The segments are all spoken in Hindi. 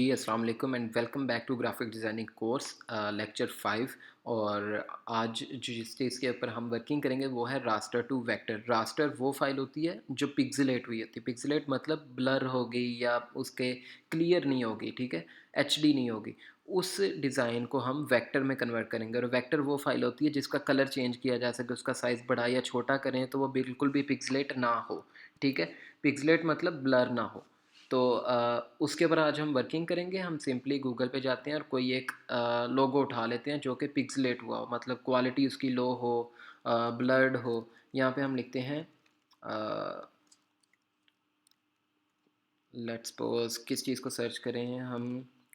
जी, अस्सलाम वालेकुम and welcome back to graphic designing course lecture 5। और आज जिस चीज़ के ऊपर हम वर्किंग करेंगे वो है रास्टर टू वेक्टर। रास्टर वो फाइल होती है जो पिक्सेलेट हुई होती है। पिक्सेलेट मतलब ब्लर हो गई या उसके क्लियर नहीं होगी, ठीक है, एचडी नहीं होगी। उस डिज़ाइन को हम वेक्टर में कन्वर्ट करेंगे और वेक्टर वो फाइल होती है जिसका कलर चेंज किया जा सके, उसका साइज़ बड़ा या छोटा करें तो वो बिल्कुल भी पिक्सेलेट ना हो, ठीक है। पिक्सेलेट मतलब ब्लर ना हो। तो उसके ऊपर आज हम वर्किंग करेंगे। हम सिंपली गूगल पे जाते हैं और कोई एक लोगो उठा लेते हैं जो कि पिक्सेलेट हुआ हो, मतलब क्वालिटी उसकी लो हो, ब्लर्ड हो। यहाँ पे हम लिखते हैं लेट्स सपोज किस चीज़ को सर्च करें हम।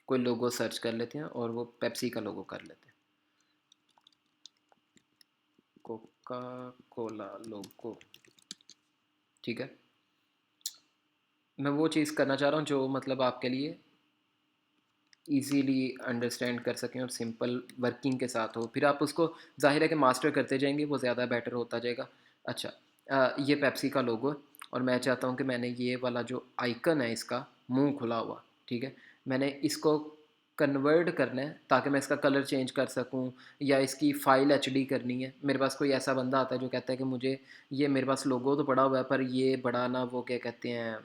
कोई लोगो सर्च कर लेते हैं और वो पेप्सी का लोगो कर लेते हैं, कोका कोला लोगो, ठीक है। मैं वो चीज़ करना चाह रहा हूँ जो मतलब आपके लिए ईज़िली अंडरस्टैंड कर सकें और सिंपल वर्किंग के साथ हो। फिर आप उसको ज़ाहिर है कि मास्टर करते जाएँगे, वो ज़्यादा बेटर होता जाएगा। अच्छा, ये पेप्सी का लोगो है और मैं चाहता हूँ कि मैंने ये वाला जो आइकन है इसका, मुँह खुला हुआ, ठीक है, मैंने इसको कन्वर्ट करना है ताकि मैं इसका कलर चेंज कर सकूँ या इसकी फ़ाइल एचडी करनी है। मेरे पास कोई ऐसा बंदा आता है जो कहता है कि मुझे ये मेरे पास लोगो तो पड़ा हुआ है पर ये बड़ा ना वो क्या कहते हैं,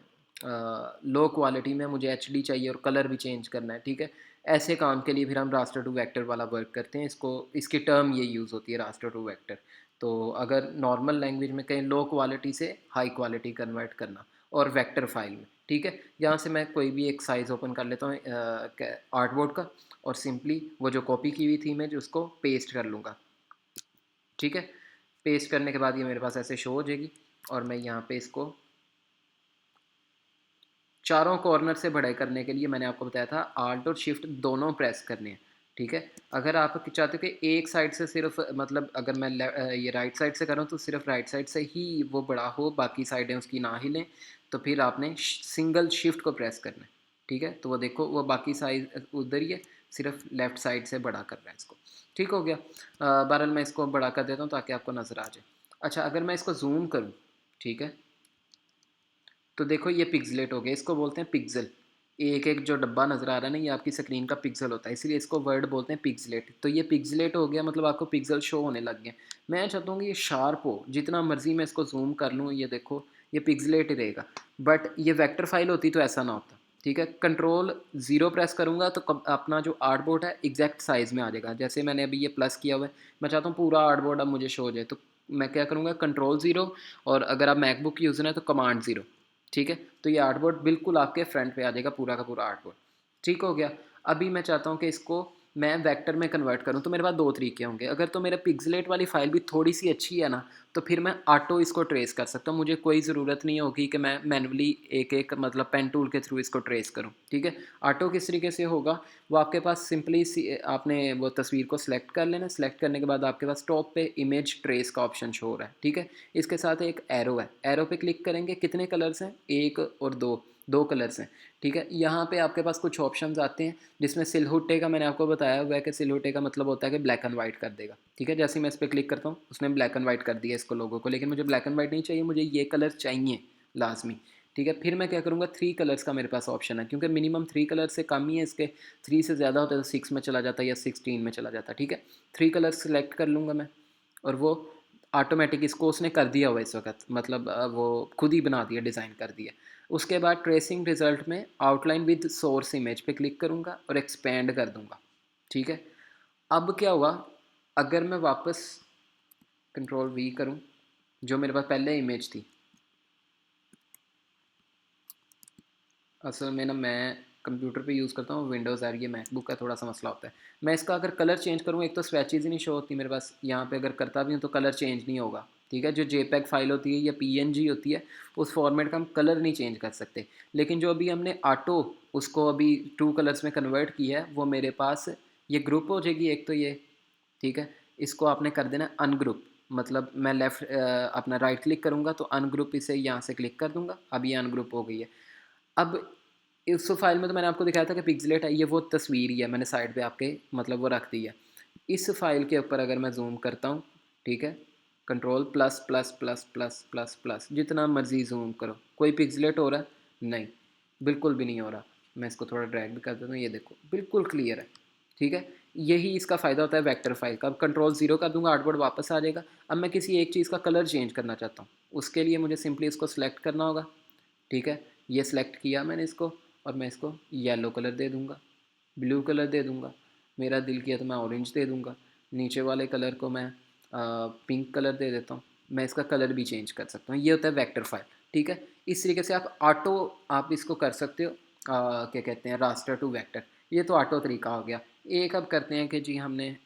लो क्वालिटी में मुझे एचडी चाहिए और कलर भी चेंज करना है, ठीक है। ऐसे काम के लिए फिर हम रास्टर टू वेक्टर वाला वर्क करते हैं। इसको इसकी टर्म ये यूज़ होती है रास्टर टू वेक्टर। तो अगर नॉर्मल लैंग्वेज में कहीं लो क्वालिटी से हाई क्वालिटी कन्वर्ट करना और वेक्टर फाइल में, ठीक है। यहाँ से मैं कोई भी एक साइज़ ओपन कर लेता हूँ आर्टबोर्ड का और सिंपली वो जो कॉपी की हुई थी इमेज उसको पेस्ट कर लूँगा, ठीक है। पेस्ट करने के बाद ये मेरे पास ऐसे शो हो जाएगी और मैं यहाँ पे इसको चारों कॉर्नर से बड़े करने के लिए मैंने आपको बताया था आल्ट और शिफ्ट दोनों प्रेस करने हैं, ठीक है। अगर आप चाहते हो कि एक साइड से सिर्फ मतलब अगर मैं ये राइट साइड से कर रहा हूँ तो सिर्फ राइट साइड से ही वो बड़ा हो, बाकी साइडें उसकी ना हिलें, तो फिर आपने सिंगल शिफ्ट को प्रेस करना है, ठीक है। तो वो देखो वो बाकी साइड उधर ही है, सिर्फ लेफ़्ट साइड से बड़ा कर रहा है इसको, ठीक हो गया। बहरहाल मैं इसको बड़ा कर देता हूँ ताकि आपको नज़र आ जाए। अच्छा, अगर मैं इसको जूम करूँ, ठीक है, तो देखो ये पिक्सेलेट हो गया, इसको बोलते हैं पिक्सल। एक एक जो डब्बा नज़र आ रहा है ना, ये आपकी स्क्रीन का पिक्सल होता है, इसीलिए इसको वर्ड बोलते हैं पिक्सेलेट। तो ये पिक्सेलेट हो गया मतलब आपको पिक्सल शो होने लग गए। मैं चाहता हूँ कि ये शार्प हो, जितना मर्जी मैं इसको जूम कर लूँ, ये देखो ये पिक्सेलेट ही रहेगा। बट ये वेक्टर फाइल होती तो ऐसा ना होता, ठीक है। कंट्रोल ज़ीरो प्रेस करूँगा तो अपना जो आर्टबोर्ड है एग्जैक्ट साइज़ में आ जाएगा। जैसे मैंने अभी ये प्लस किया हुआ है, मैं चाहता हूँ पूरा आर्टबोर्ड अब मुझे शो हो जाए, तो मैं क्या करूँगा, कंट्रोल ज़ीरो, और अगर आप मैकबुक यूज़र है तो कमांड ज़ीरो, ठीक है। तो ये आर्टबोर्ड बिल्कुल आपके फ्रंट पे आ जाएगा, पूरा का पूरा आर्टबोर्ड, ठीक हो गया। अभी मैं चाहता हूँ कि इसको मैं वेक्टर में कन्वर्ट करूँ, तो मेरे पास दो तरीके होंगे। अगर तो मेरा पिक्सेलेट वाली फ़ाइल भी थोड़ी सी अच्छी है ना, तो फिर मैं ऑटो इसको ट्रेस कर सकता हूँ। मुझे कोई ज़रूरत नहीं होगी कि मैं मैनुअली एक एक मतलब पेन टूल के थ्रू इसको ट्रेस करूँ, ठीक है। ऑटो किस तरीके से होगा, वो आपके पास सिंपली आपने वो तस्वीर को सिलेक्ट कर लेना। सिलेक्ट करने के बाद आपके पास टॉप पे इमेज ट्रेस का ऑप्शन शो हो रहा है, ठीक है। इसके साथ एक एरो है, एरो पे क्लिक करेंगे। कितने कलर्स हैं, एक और दो, दो कलर्स हैं, ठीक है। यहाँ पे आपके पास कुछ ऑप्शंस आते हैं जिसमें सिलहुटे का मैंने आपको बताया हुआ है कि सिलहुटे का मतलब होता है कि ब्लैक एंड वाइट कर देगा, ठीक है। जैसे ही मैं इस पर क्लिक करता हूँ उसने ब्लैक एंड वाइट कर दिया इसको, लोगों को। लेकिन मुझे ब्लैक एंड वाइट नहीं चाहिए, मुझे ये कलर चाहिए लाजमी, ठीक है। फिर मैं क्या करूँगा, थ्री कलर्स का मेरे पास ऑप्शन है, क्योंकि मिनिमम थ्री कलर से कम ही है इसके। थ्री से ज़्यादा होता है तो सिक्स में चला जाता है या 16 में चला जाता है, ठीक है। थ्री कलर्स सेलेक्ट कर लूँगा मैं और वो ऑटोमेटिक इसको उसने कर दिया हुआ इस वक्त, मतलब वो खुद ही बना दिया, डिज़ाइन कर दिया। उसके बाद ट्रेसिंग रिज़ल्ट में आउटलाइन विद सोर्स इमेज पे क्लिक करूँगा और एक्सपेंड कर दूँगा, ठीक है। अब क्या हुआ, अगर मैं वापस कंट्रोल वी करूँ, जो मेरे पास पहले इमेज थी, असल में ना मैं कंप्यूटर पे यूज़ करता हूँ, विंडोज़ आ रही है, मैकबुक का थोड़ा सा मसला होता है। मैं इसका अगर कलर चेंज करूँ, एक तो स्वैचेज़ ही नहीं शो होती मेरे पास यहाँ पे, अगर करता भी हूँ तो कलर चेंज नहीं होगा, ठीक है। जो जेपैग फाइल होती है या पीएनजी होती है, उस फॉर्मेट का हम कलर नहीं चेंज कर सकते। लेकिन जो अभी हमने ऑटो उसको अभी टू कलर्स में कन्वर्ट किया है, वो मेरे पास ये ग्रुप हो जाएगी एक तो ये, ठीक है। इसको आपने कर देना अनग्रुप, मतलब मैं लेफ़्ट अपना राइट क्लिक करूँगा तो अनग्रुप, इसे यहाँ से क्लिक कर दूँगा, अब ये अनग्रुप हो गई है। अब इस फाइल में तो मैंने आपको दिखाया था कि पिक्सेलेट है, ये वो तस्वीर ही है, मैंने साइड पे आपके मतलब वो रख दी है। इस फाइल के ऊपर अगर मैं जूम करता हूँ, ठीक है, control plus plus plus plus plus plus, जितना मर्जी जूम करो, कोई पिक्सेलेट हो रहा है, नहीं, बिल्कुल भी नहीं हो रहा। मैं इसको थोड़ा ड्रैग भी कर देता हूँ, ये देखो बिल्कुल क्लियर है, ठीक है। यही इसका फ़ायदा होता है वेक्टर फाइल का। अब कंट्रोल ज़ीरो कर दूंगा, आर्टबोर्ड वापस आ जाएगा। अब मैं किसी एक चीज़ का कलर चेंज करना चाहता हूँ, उसके लिए मुझे सिंपली इसको सेलेक्ट करना होगा, ठीक है। ये सिलेक्ट किया मैंने इसको, और मैं इसको येलो कलर दे दूँगा, ब्लू कलर दे दूँगा, मेरा दिल किया तो मैं ऑरेंज दे दूँगा, नीचे वाले कलर को मैं पिंक कलर दे देता हूँ। मैं इसका कलर भी चेंज कर सकता हूँ, ये होता है वेक्टर फाइल, ठीक है। इस तरीके से आप इसको कर सकते हो, क्या कहते हैं, रास्टर टू वेक्टर। ये तो ऑटो तरीका हो गया। एक अब करते हैं कि जी हमने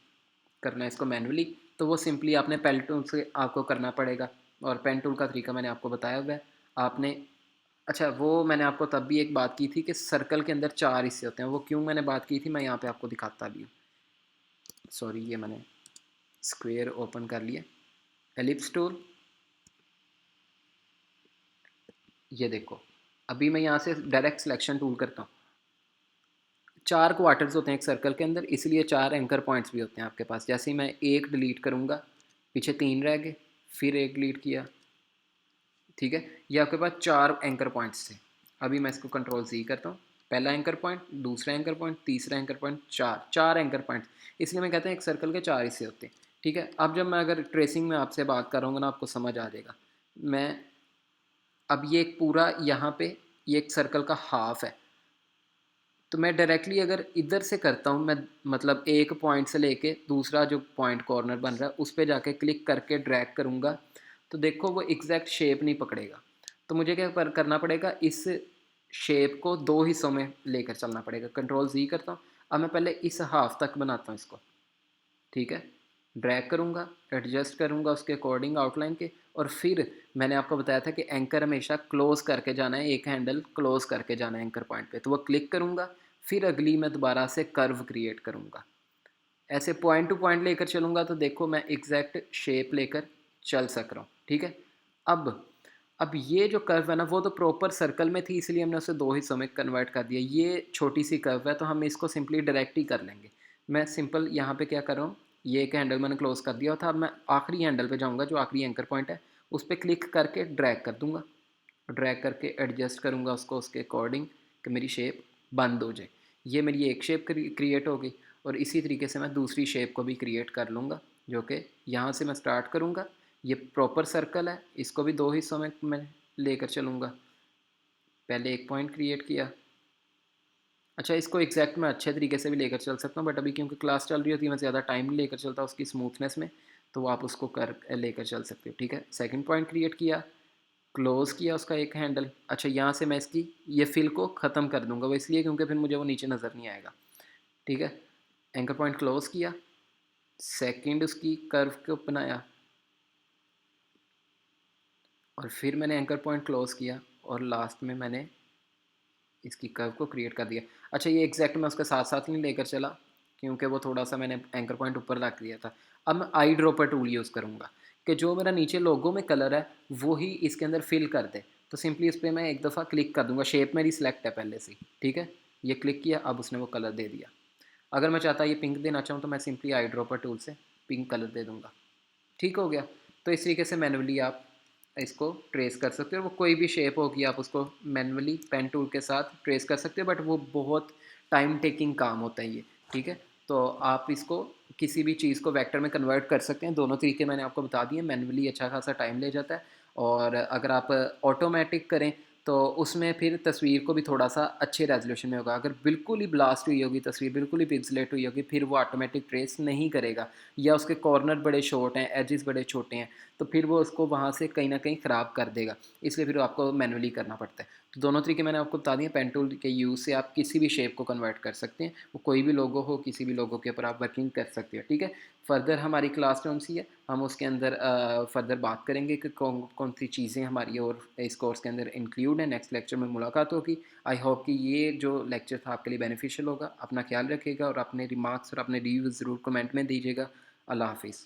करना है इसको मैनुअली, तो वो सिंपली आपने पेन टूल से आपको करना पड़ेगा, और पेन टूल का तरीका मैंने आपको बताया हुआ है। आपने, अच्छा वो मैंने आपको तब भी एक बात की थी कि सर्कल के अंदर 4 हिस्से होते हैं, वो क्यों मैंने बात की थी मैं यहाँ पे आपको दिखाता भी हूँ। सॉरी, ये मैंने स्क्वायर ओपन कर लिया, एलिप्स टूल, ये देखो। अभी मैं यहाँ से डायरेक्ट सिलेक्शन टूल करता हूँ। 4 क्वार्टर्स होते हैं एक सर्कल के अंदर, इसलिए 4 एंकर पॉइंट्स भी होते हैं आपके पास। जैसे ही मैं एक डिलीट करूँगा, पीछे 3 रह गए, फिर एक डिलीट किया, ठीक है। ये आपके पास 4 एंकर पॉइंट्स थे। अभी मैं इसको कंट्रोल ज़ी करता हूँ, पहला एंकर पॉइंट, दूसरा एंकर पॉइंट, तीसरा एंकर पॉइंट, 4 एंकर पॉइंट। इसलिए मैं कहता हूँ एक सर्कल के 4 हिस्से होते हैं, ठीक है। अब जब मैं अगर ट्रेसिंग में आपसे बात करूँगा ना, आपको समझ आ जाएगा। मैं अब ये एक पूरा यहाँ पे ये एक सर्कल का हाफ है, तो मैं डायरेक्टली अगर इधर से करता हूँ, मैं मतलब एक पॉइंट से लेके दूसरा जो पॉइंट कॉर्नर बन रहा है उस पर जाके क्लिक करके ड्रैग करूँगा, तो देखो वो एग्जैक्ट शेप नहीं पकड़ेगा। तो मुझे क्या करना पड़ेगा, इस शेप को 2 हिस्सों में लेकर चलना पड़ेगा। कंट्रोल ज़ी करता हूँ। अब मैं पहले इस हाफ तक बनाता हूँ इसको, ठीक है। ड्रैग करूँगा, एडजस्ट करूँगा उसके अकॉर्डिंग आउटलाइन के, और फिर मैंने आपको बताया था कि एंकर हमेशा क्लोज करके जाना है, एक हैंडल क्लोज करके जाना है एंकर पॉइंट पे, तो वो क्लिक करूँगा। फिर अगली मैं दोबारा से कर्व क्रिएट करूँगा, ऐसे पॉइंट टू पॉइंट लेकर चलूँगा, तो देखो मैं एग्जैक्ट शेप लेकर चल सक रहा हूँ, ठीक है। अब ये जो कर्व है ना, वो तो प्रॉपर सर्कल में थी, इसलिए हमने उसे 2 हिस्सों में कन्वर्ट कर दिया। ये छोटी सी कर्व है, तो हम इसको सिंपली डायरेक्ट ही कर लेंगे। मैं सिंपल यहाँ पे क्या कर रहा हूँ, ये एक हैंडल मैंने क्लोज कर दिया था। अब मैं आखिरी हैंडल पे जाऊँगा, जो आखिरी एंकर पॉइंट है, उस पर क्लिक करके ड्रैग कर दूँगा, ड्रैग करके एडजस्ट करूँगा उसको उसके अकॉर्डिंग कि मेरी शेप बंद हो जाए। ये मेरी एक शेप क्रिएट हो गई, और इसी तरीके से मैं दूसरी शेप को भी क्रिएट कर लूँगा, जो कि यहाँ से मैं स्टार्ट करूँगा। ये प्रॉपर सर्कल है, इसको भी 2 हिस्सों में मैं लेकर चलूँगा। पहले एक पॉइंट क्रिएट किया, अच्छा इसको एग्जैक्ट मैं अच्छे तरीके से भी लेकर चल सकता हूँ, बट अभी क्योंकि क्लास चल रही होती है, मैं ज़्यादा टाइम नहीं लेकर चलता उसकी स्मूथनेस में, तो आप उसको कर लेकर चल सकते हो, ठीक है। सेकंड पॉइंट क्रिएट किया, क्लोज़ किया उसका एक हैंडल। अच्छा यहाँ से मैं इसकी ये फिल को ख़त्म कर दूँगा, वो इसलिए क्योंकि फिर मुझे वो नीचे नज़र नहीं आएगा, ठीक है। एंकर पॉइंट क्लोज़ किया, सेकंड उसकी कर्व को बनाया, और फिर मैंने एंकर पॉइंट क्लोज़ किया, और लास्ट में मैंने इसकी कर्व को क्रिएट कर दिया। अच्छा ये एग्जैक्ट मैं उसके साथ साथ नहीं लेकर चला, क्योंकि वो थोड़ा सा मैंने एंकर पॉइंट ऊपर रख दिया था। अब मैं आई ड्रॉपर टूल यूज़ करूँगा कि जो मेरा नीचे लोगो में कलर है वो ही इसके अंदर फिल कर दे। तो सिंपली इस पर मैं एक दफ़ा क्लिक कर दूँगा, शेप मेरी सिलेक्ट है पहले से, ठीक है। ये क्लिक किया, अब उसने वो कलर दे दिया। अगर मैं चाहता ये पिंक देना चाहूँ, तो मैं सिंपली आई ड्रॉपर टूल से पिंक कलर दे दूँगा, ठीक हो गया। तो इस तरीके से मैनुअली आप इसको ट्रेस कर सकते हो, वो कोई भी शेप होगी आप उसको मैनुअली पेन टूल के साथ ट्रेस कर सकते हो, बट वो बहुत टाइम टेकिंग काम होता है ये, ठीक है। तो आप इसको किसी भी चीज़ को वेक्टर में कन्वर्ट कर सकते हैं। दोनों तरीके मैंने आपको बता दिए। मैनुअली अच्छा खासा टाइम ले जाता है, और अगर आप ऑटोमेटिक करें तो उसमें फिर तस्वीर को भी थोड़ा सा अच्छे रेजोल्यूशन में होगा। अगर बिल्कुल ही ब्लास्ट हुई होगी तस्वीर, बिल्कुल ही पिक्सलेट हुई होगी, फिर वो ऑटोमेटिक ट्रेस नहीं करेगा, या उसके कॉर्नर बड़े शॉर्ट हैं, एजेस बड़े छोटे हैं, तो फिर वो उसको वहाँ से कहीं ना कहीं ख़राब कर देगा। इसलिए फिर आपको मैनुअली करना पड़ता है। तो दोनों तरीके मैंने आपको बता दिए। पेन टूल के यूज़ से आप किसी भी शेप को कन्वर्ट कर सकते हैं, वो कोई भी लोगो हो, किसी भी लोगो के ऊपर आप वर्किंग कर सकते हो, ठीक है। फर्दर हमारी क्लास कौन सी है, हम उसके अंदर फर्दर बात करेंगे कि कौन कौन सी चीज़ें हमारी और इस कोर्स के अंदर इंक्लूड है। नेक्स्ट लेक्चर में मुलाकात होगी। आई होप कि ये जो लेक्चर था आपके लिए बेनिफिशियल होगा। अपना ख्याल रखिएगा, और अपने रिमार्क्स और अपने रिव्यूज़ ज़रूर कमेंट में दीजिएगा। अल्लाह हाफिज़।